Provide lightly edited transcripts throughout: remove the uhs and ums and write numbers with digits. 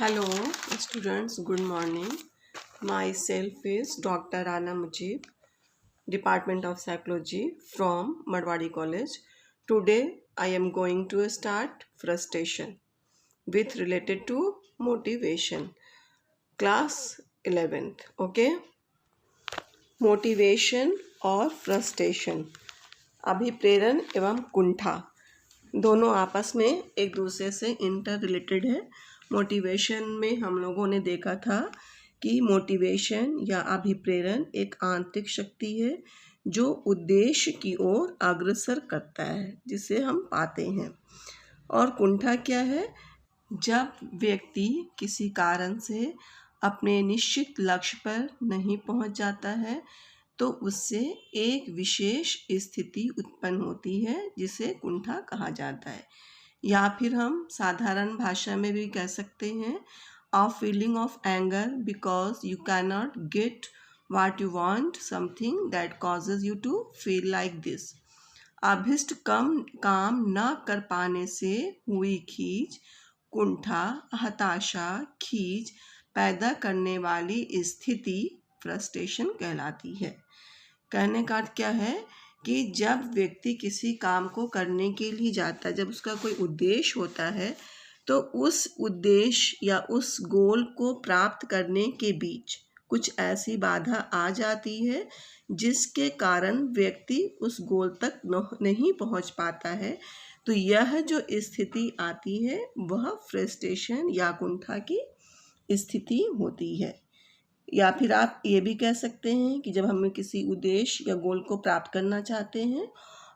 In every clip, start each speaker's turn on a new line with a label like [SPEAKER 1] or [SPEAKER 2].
[SPEAKER 1] Hello, students. Good morning. Myself is Dr. Ana Mujib, Department of Psychology from Madwadi College. Today, I am going to start frustration with related to motivation. Class 11th. Okay. Motivation और frustration, अभिप्रेरण एवं कुंठा दोनों आपस में एक दूसरे से inter related है। Motivation में हम लोगों ने देखा था कि मोटिवेशन या अभिप्रेरण एक आंतरिक शक्ति है जो उद्देश्य की ओर अग्रसर करता है, जिसे हम पाते हैं। और कुंठा क्या है? जब व्यक्ति किसी कारण से अपने निश्चित लक्ष्य पर नहीं पहुंच जाता है तो उससे एक विशेष स्थिति उत्पन्न होती है जिसे कुंठा कहा जाता है। या फिर हम साधारण भाषा में भी कह सकते हैं a feeling of anger because you can not get what you want, something that causes you to feel like this. अभिष्ट काम न कर पाने से हुई खींच, कुंठा, हताशा, खींच पैदा करने वाली स्थिति फ्रस्ट्रेशन कहलाती है। कहने का अर्थ क्या है कि जब व्यक्ति किसी काम को करने के लिए जाता है, जब उसका कोई उद्देश्य होता है, तो उस उद्देश्य या उस गोल को प्राप्त करने के बीच कुछ ऐसी बाधा आ जाती है जिसके कारण व्यक्ति उस गोल तक नहीं पहुंच पाता है। तो यह जो स्थिति आती है वह फ्रस्ट्रेशन या कुंठा की स्थिति होती है। या फिर आप ये भी कह सकते हैं कि जब हम किसी उद्देश्य या गोल को प्राप्त करना चाहते हैं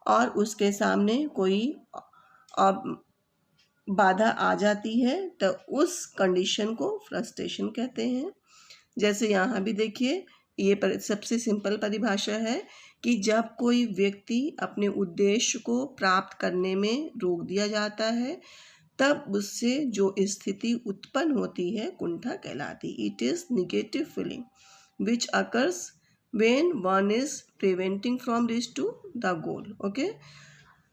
[SPEAKER 1] और उसके सामने कोई बाधा आ जाती है तो उस कंडीशन को फ्रस्ट्रेशन कहते हैं। जैसे यहाँ भी देखिए, ये सबसे सिंपल परिभाषा है कि जब कोई व्यक्ति अपने उद्देश्य को प्राप्त करने में रोक दिया जाता है तब उससे जो स्थिति उत्पन्न होती है कुंठा कहलाती। It is negative feeling which occurs when one is preventing from reach to the goal. Okay,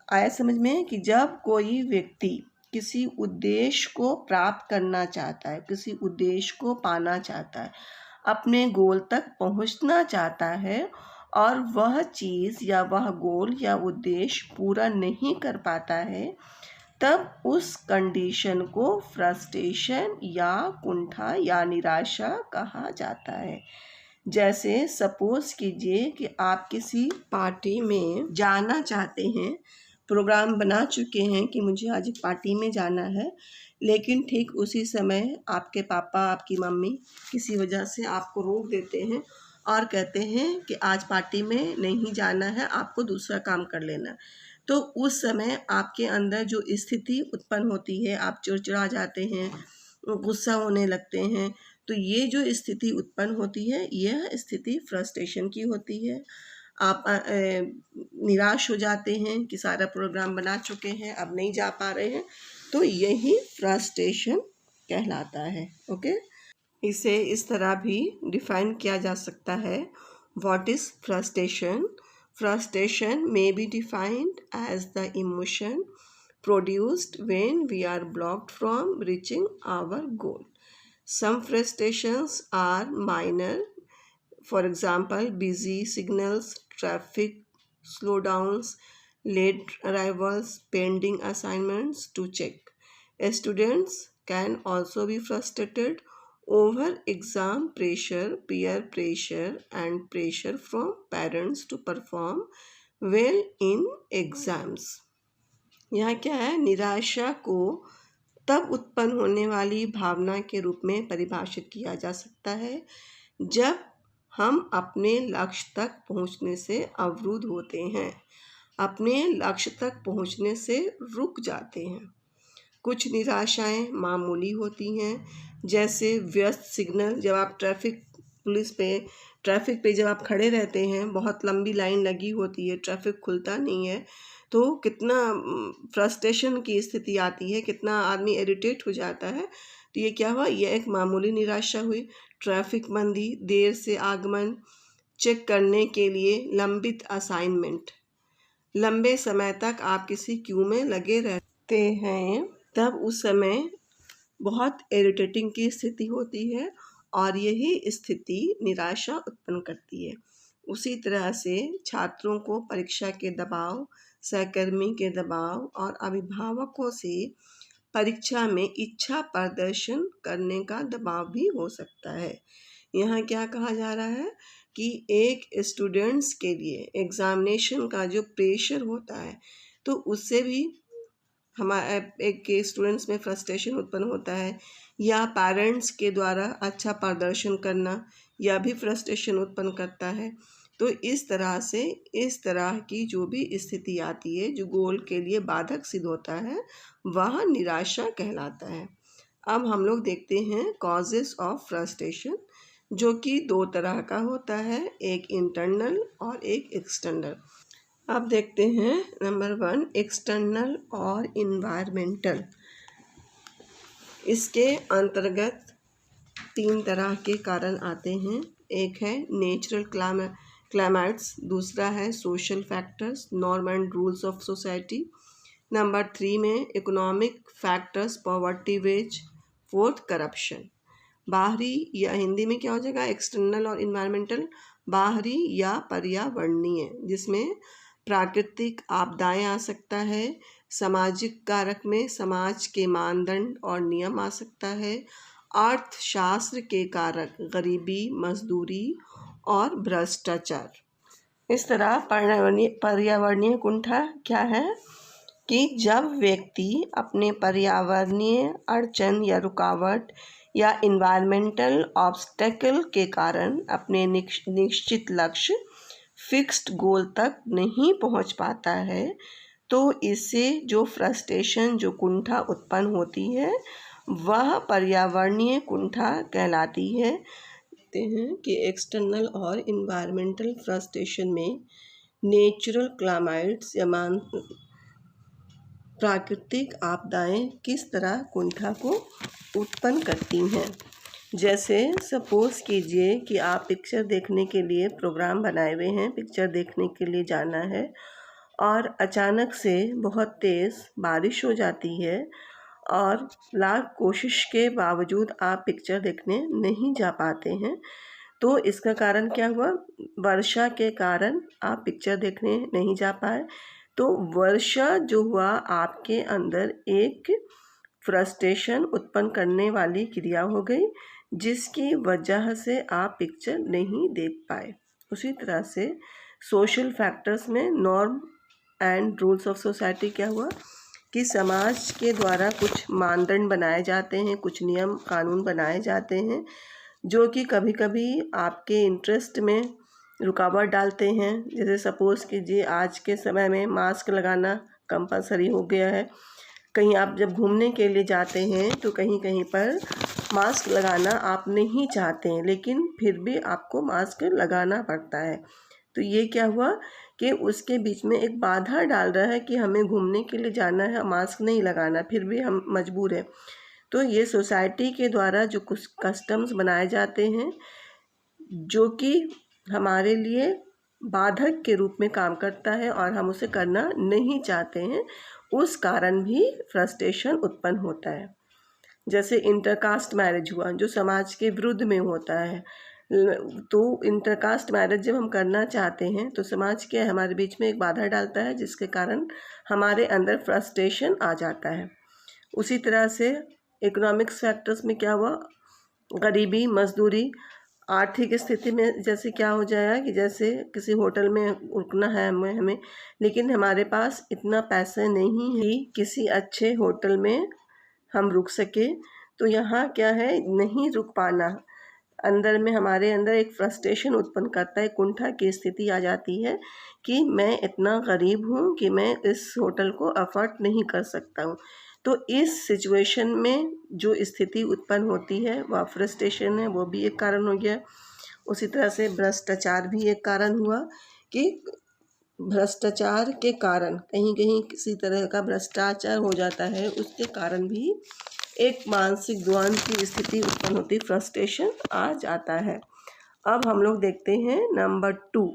[SPEAKER 1] आया समझ में कि जब कोई व्यक्ति किसी उद्देश्य को प्राप्त करना चाहता है, किसी उद्देश्य को पाना चाहता है, अपने गोल तक पहुंचना चाहता है और वह चीज़ या वह गोल या उद्देश्य पूरा नहीं कर पाता है, तब उस कंडीशन को फ्रस्ट्रेशन या कुंठा या निराशा कहा जाता है। जैसे सपोज कीजिए कि आप किसी पार्टी में जाना चाहते हैं, प्रोग्राम बना चुके हैं कि मुझे आज एक पार्टी में जाना है, लेकिन ठीक उसी समय आपके पापा, आपकी मम्मी किसी वजह से आपको रोक देते हैं और कहते हैं कि आज पार्टी में नहीं जाना है, आपको दूसरा काम कर लेना। तो उस समय आपके अंदर जो स्थिति उत्पन्न होती है, आप चिड़चिड़ा जाते हैं, गुस्सा होने लगते हैं। तो ये जो स्थिति उत्पन्न होती है यह स्थिति फ्रस्ट्रेशन की होती है। आप निराश हो जाते हैं कि सारा प्रोग्राम बना चुके हैं, अब नहीं जा पा रहे हैं, तो यही फ्रस्ट्रेशन कहलाता है। ओके, इसे इस तरह भी डिफाइन किया जा सकता है। What is frustration? Frustration may be defined as the emotion produced when we are blocked from reaching our goal. Some frustrations are minor, for example, busy signals, traffic slowdowns, late arrivals, pending assignments to check. Students can also be frustrated over exam pressure, peer pressure, and pressure from parents to perform well in exams. यहाँ क्या है? निराशा को तब उत्पन्न होने वाली भावना के रूप में परिभाषित किया जा सकता है जब हम अपने लक्ष्य तक पहुँचने से अवरुद्ध होते हैं, अपने लक्ष्य तक पहुँचने से रुक जाते हैं। कुछ निराशाएं मामूली होती हैं, जैसे व्यस्त सिग्नल। जब आप ट्रैफिक पे जब आप खड़े रहते हैं, बहुत लंबी लाइन लगी होती है, ट्रैफिक खुलता नहीं है, तो कितना फ्रस्ट्रेशन की स्थिति आती है, कितना आदमी इरिटेट हो जाता है। तो ये क्या हुआ? ये एक मामूली निराशा हुई। ट्रैफिक मंदी, देर से आगमन, चेक करने के लिए लंबित असाइनमेंट, लंबे समय तक आप किसी क्यू में लगे रहते हैं, तब उस समय बहुत इरिटेटिंग की स्थिति होती है और यही स्थिति निराशा उत्पन्न करती है। उसी तरह से छात्रों को परीक्षा के दबाव, सहकर्मी के दबाव और अभिभावकों से परीक्षा में इच्छा प्रदर्शन करने का दबाव भी हो सकता है। यहाँ क्या कहा जा रहा है कि एक स्टूडेंट्स के लिए एग्जामिनेशन का जो प्रेशर होता है, तो उससे भी हमारे एक के स्टूडेंट्स में फ्रस्ट्रेशन उत्पन्न होता है, या पेरेंट्स के द्वारा अच्छा प्रदर्शन करना या भी फ्रस्ट्रेशन उत्पन्न करता है। तो इस तरह से इस तरह की जो भी स्थिति आती है जो गोल के लिए बाधक सिद्ध होता है, वह निराशा कहलाता है। अब हम लोग देखते हैं कॉजेस ऑफ फ्रस्ट्रेशन, जो कि दो तरह का होता है, एक इंटरनल और एक एक्सटर्नल। अब देखते हैं नंबर 1 एक्सटर्नल और इन्वायरमेंटल। इसके अंतर्गत 3 तरह के कारण आते हैं। एक है नेचुरल क्लाइमेट्स, दूसरा है social factors, norm and rules of society, number 3 में economic factors, poverty wage, fourth corruption. बाहरी या हिंदी में क्या हो जाएगा, एक्सटर्नल और इन्वायरमेंटल, बाहरी या पर्यावरणीय, जिसमें प्राकृतिक आपदाएं आ सकता है, सामाजिक कारक में समाज के मानदंड और नियम आ सकता है, अर्थशास्त्र के कारक गरीबी, मजदूरी और भ्रष्टाचार। इस तरह पर्यावरणीय कुंठा क्या है कि जब व्यक्ति अपने पर्यावरणीय अड़चन या रुकावट या इन्वायरमेंटल ऑब्स्टेकल के कारण अपने निश्चित लक्ष्य, फिक्स्ड गोल तक नहीं पहुंच पाता है, तो इससे जो फ्रस्ट्रेशन, जो कुंठा उत्पन्न होती है, वह पर्यावरणीय कुंठा कहलाती है। देखते हैं कि एक्सटर्नल और इन्वायरमेंटल फ्रस्ट्रेशन में नेचुरल क्लाइमेट्स या प्राकृतिक आपदाएं किस तरह कुंठा को उत्पन्न करती हैं। जैसे सपोज कीजिए कि आप पिक्चर देखने के लिए प्रोग्राम बनाए हुए हैं, पिक्चर देखने के लिए जाना है और अचानक से बहुत तेज़ बारिश हो जाती है और लाख कोशिश के बावजूद आप पिक्चर देखने नहीं जा पाते हैं। तो इसका कारण क्या हुआ, वर्षा के कारण आप पिक्चर देखने नहीं जा पाए। तो वर्षा जो हुआ आपके अंदर एक फ्रस्ट्रेशन उत्पन्न करने वाली क्रिया हो गई, जिसकी वजह से आप पिक्चर नहीं देख पाए। उसी तरह से सोशल फैक्टर्स में norm and rules of society क्या हुआ कि समाज के द्वारा कुछ मानदंड बनाए जाते हैं, कुछ नियम कानून बनाए जाते हैं, जो कि कभी कभी आपके इंटरेस्ट में रुकावट डालते हैं। जैसे सपोज़ कीजिए आज के समय में मास्क लगाना कंपलसरी हो गया है। कहीं आप जब घूमने के लिए जाते हैं तो कहीं कहीं पर मास्क लगाना आप नहीं चाहते हैं, लेकिन फिर भी आपको मास्क लगाना पड़ता है। तो ये क्या हुआ कि उसके बीच में एक बाधा डाल रहा है कि हमें घूमने के लिए जाना है, मास्क नहीं लगाना, फिर भी हम मजबूर हैं। तो ये सोसाइटी के द्वारा जो कुछ कस्टम्स बनाए जाते हैं, जो कि हमारे लिए बाधक के रूप में काम करता है और हम उसे करना नहीं चाहते हैं, उस कारण भी फ्रस्ट्रेशन उत्पन्न होता है। जैसे इंटरकास्ट मैरिज हुआ, जो समाज के विरुद्ध में होता है। तो इंटरकास्ट मैरिज जब हम करना चाहते हैं तो समाज के हमारे बीच में एक बाधा डालता है, जिसके कारण हमारे अंदर फ्रस्ट्रेशन आ जाता है। उसी तरह से इकोनॉमिक्स फैक्टर्स में क्या हुआ, गरीबी, मजदूरी, आर्थिक स्थिति में जैसे क्या हो जाएगा कि जैसे किसी होटल में रुकना है हमें, लेकिन हमारे पास इतना पैसे नहीं है किसी अच्छे होटल में हम रुक सके। तो यहाँ क्या है, नहीं रुक पाना अंदर में हमारे अंदर एक फ्रस्ट्रेशन उत्पन्न करता है, कुंठा की स्थिति आ जाती है कि मैं इतना गरीब हूँ कि मैं इस होटल को अफोर्ड नहीं कर सकता हूँ। तो इस सिचुएशन में जो स्थिति उत्पन्न होती है वह फ्रस्ट्रेशन है, वो भी एक कारण हो गया। उसी तरह से भ्रष्टाचार भी एक कारण हुआ कि भ्रष्टाचार के कारण कहीं कहीं किसी तरह का भ्रष्टाचार हो जाता है, उसके कारण भी एक मानसिक द्वंद की स्थिति उत्पन्न होती, फ्रस्ट्रेशन आ जाता है। अब हम लोग देखते हैं नंबर 2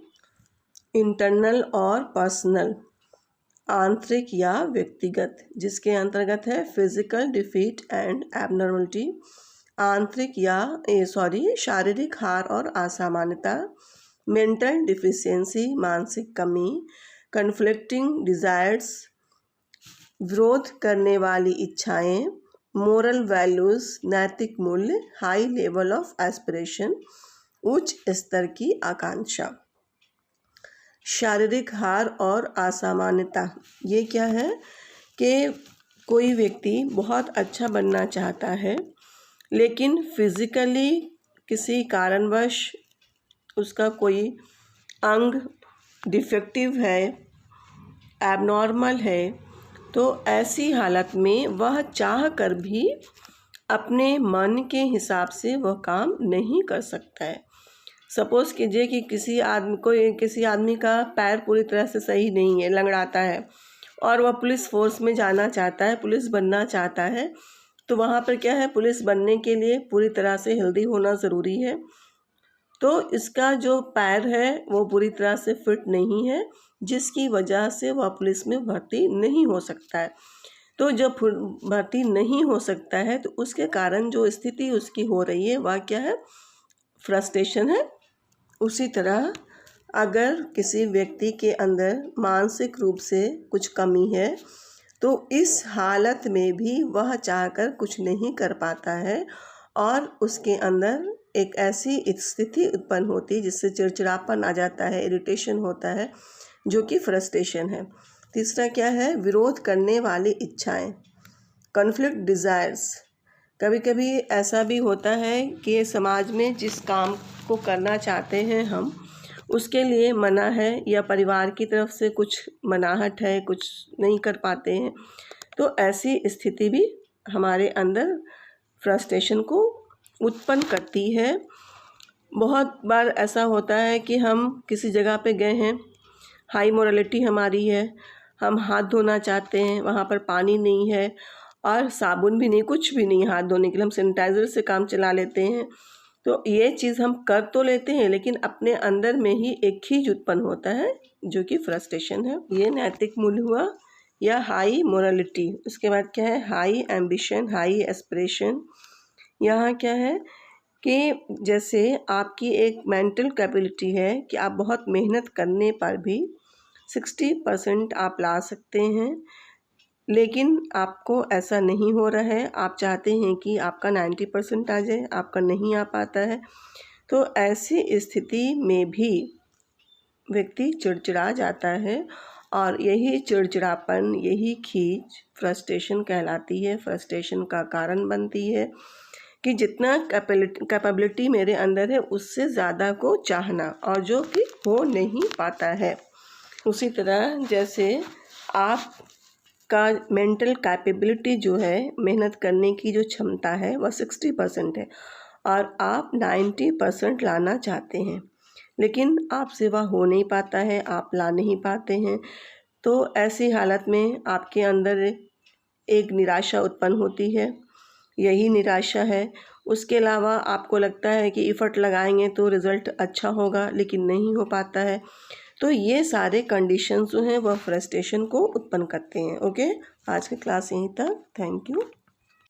[SPEAKER 1] इंटरनल और पर्सनल। आंतरिक या व्यक्तिगत, जिसके अंतर्गत है फिजिकल डिफीट एंड एबनॉर्मलिटी, आंतरिक या शारीरिक हार और असामान्यता, मेंटल डिफिशियंसी मानसिक कमी, कन्फ्लिक्टिंग डिजायर्स विरोध करने वाली इच्छाएं, मोरल वैल्यूज नैतिक मूल्य, हाई लेवल ऑफ एस्पिरेशन उच्च स्तर की आकांक्षा। शारीरिक हार और असामान्यता, ये क्या है कि कोई व्यक्ति बहुत अच्छा बनना चाहता है लेकिन फिजिकली किसी कारणवश उसका कोई अंग डिफेक्टिव है, एबनॉर्मल है, तो ऐसी हालत में वह चाह कर भी अपने मन के हिसाब से वह काम नहीं कर सकता है। सपोज़ कीजिए कि किसी आदमी का पैर पूरी तरह से सही नहीं है, लंगड़ाता है और वह पुलिस फोर्स में जाना चाहता है, पुलिस बनना चाहता है, तो वहाँ पर क्या है, पुलिस बनने के लिए पूरी तरह से हेल्दी होना ज़रूरी है। तो इसका जो पैर है वो पूरी तरह से फिट नहीं है, जिसकी वजह से वह पुलिस में भर्ती नहीं हो सकता है। तो जब भर्ती नहीं हो सकता है तो उसके कारण जो स्थिति उसकी हो रही है वह क्या है, फ्रस्ट्रेशन है। उसी तरह अगर किसी व्यक्ति के अंदर मानसिक रूप से कुछ कमी है तो इस हालत में भी वह चाहकर कुछ नहीं कर पाता है और उसके अंदर एक ऐसी स्थिति उत्पन्न होती है जिससे चिड़चिड़ापन आ जाता है, इरिटेशन होता है, जो कि फ्रस्ट्रेशन है। तीसरा क्या है, विरोध करने वाली इच्छाएं, कॉन्फ्लिक्ट डिज़ायर्स। कभी कभी ऐसा भी होता है कि समाज में जिस काम को करना चाहते हैं हम, उसके लिए मना है या परिवार की तरफ से कुछ मनाहट है, कुछ नहीं कर पाते हैं, तो ऐसी स्थिति भी हमारे अंदर फ्रस्ट्रेशन को उत्पन्न करती है। बहुत बार ऐसा होता है कि हम किसी जगह पे गए हैं, हाई मोरालिटी हमारी है, हम हाथ धोना चाहते हैं, वहाँ पर पानी नहीं है और साबुन भी नहीं, कुछ भी नहीं हाथ धोने के लिए, हम सैनिटाइज़र से काम चला लेते हैं। तो ये चीज़ हम कर तो लेते हैं लेकिन अपने अंदर में ही एक खींच उत्पन्न होता है जो कि फ्रस्ट्रेशन है। ये नैतिक मूल्य हुआ या हाई मोरालिटी। उसके बाद क्या है, हाई एम्बिशन, हाई एस्पिरेशन। यहाँ क्या है कि जैसे आपकी एक मेंटल कैपेबिलिटी है कि आप बहुत मेहनत करने पर भी 60% आप ला सकते हैं, लेकिन आपको ऐसा नहीं हो रहा है, आप चाहते हैं कि आपका 90% आ जाए, आपका नहीं आ पाता है। तो ऐसी स्थिति में भी व्यक्ति चिड़चिड़ा जाता है और यही चिड़चिड़ापन, यही खींच फ्रस्ट्रेशन कहलाती है, फ्रस्ट्रेशन का कारण बनती है कि जितना कैपेबिलिटी मेरे अंदर है उससे ज़्यादा को चाहना, और जो कि हो नहीं पाता है। उसी तरह जैसे आप का मेंटल कैपेबिलिटी जो है, मेहनत करने की जो क्षमता है वह 60% है और आप 90% लाना चाहते हैं, लेकिन आपसे वह हो नहीं पाता है, आप ला नहीं पाते हैं। तो ऐसी हालत में आपके अंदर एक निराशा उत्पन्न होती है, यही निराशा है। उसके अलावा आपको लगता है कि एफर्ट लगाएंगे तो रिज़ल्ट अच्छा होगा, लेकिन नहीं हो पाता है। तो ये सारे कंडीशंस जो हैं वह फ्रस्ट्रेशन को उत्पन्न करते हैं। ओके, आज की क्लास यहीं तक। Thank you.